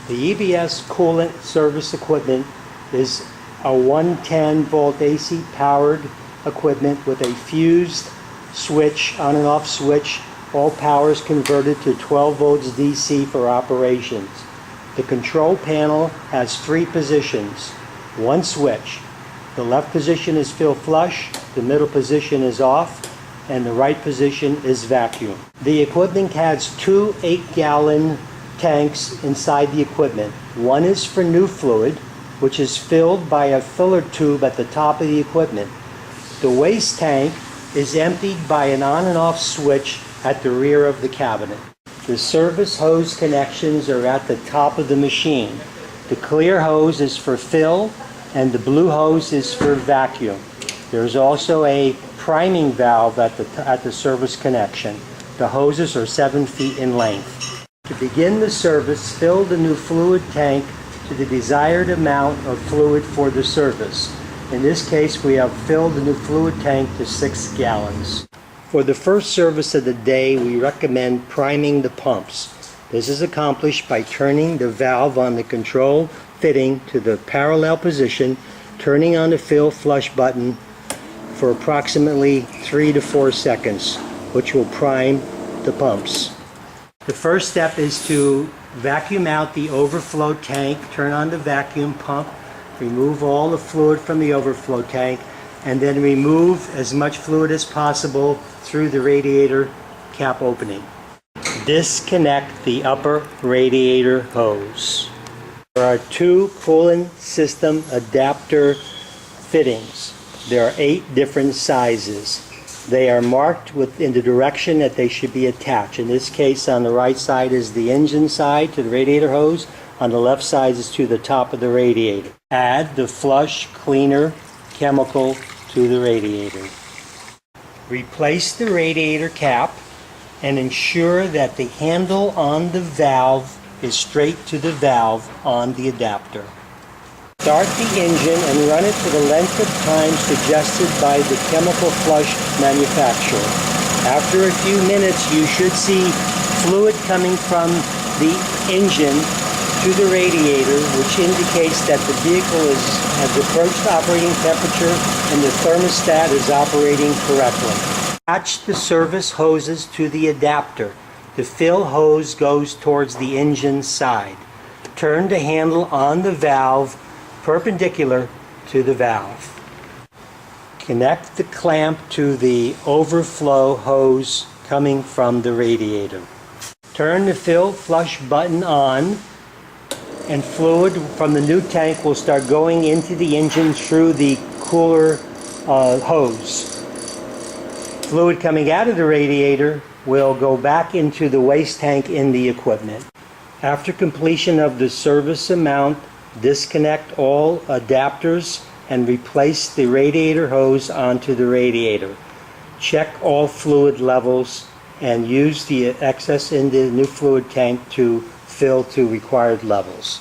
The EBS Coolant service equipment is a 110 volt AC powered equipment with a fused switch, on and off switch. All power is converted to 12 volts DC for operations. The control panel has 3 positions, 1 switch. The left position is fill flush, the middle position is off, and the right position is vacuum. The equipment has 2 8-gallon tanks inside the equipment. One is for new fluid, which is filled by a filler tube at the top of the equipment. The waste tank is emptied by an on and off switch at the rear of the cabinet. The service hose connections are at the top of the machine. The clear hose is for fill and the blue hose is for vacuum. There's also a priming valve at the service connection. The hoses are 7 feet in length. To begin the service, fill the new fluid tank to the desired amount of fluid for the service. In this case, we have filled the new fluid tank to 6 gallons. For the first service of the day, we recommend priming the pumps. This is accomplished by turning the valve on the control fitting to the parallel position, turning on the fill flush button for approximately 3 to 4 seconds, which will prime the pumps. The first step is to vacuum out the overflow tank, turn on the vacuum pump, remove all the fluid from the overflow tank, and then remove as much fluid as possible through the radiator cap opening. Disconnect the upper radiator hose. There are 2 coolant system adapter fittings. There are 8 different sizes. They are marked in the direction that they should be attached. In this case, on the right side is the engine side to the radiator hose. On the left side is to the top of the radiator. Add the flush cleaner chemical to the radiator. Replace the radiator cap and ensure that the handle on the valve is straight to the valve on the adapter. Start the engine and run it for the length of time suggested by the chemical flush manufacturer. After a few minutes, you should see fluid coming from the engine to the radiator, which indicates that the vehicle has approached operating temperature and the thermostat is operating correctly. Attach the service hoses to the adapter. The fill hose goes towards the engine side. Turn the handle on the valve perpendicular to the valve. Connect the clamp to the overflow hose coming from the radiator. Turn the fill flush button on and fluid from the new tank will start going into the engine through the cooler hose. Fluid coming out of the radiator will go back into the waste tank in the equipment. After completion of the service amount, disconnect all adapters and replace the radiator hose onto the radiator. Check all fluid levels and use the excess in the new fluid tank to fill to required levels.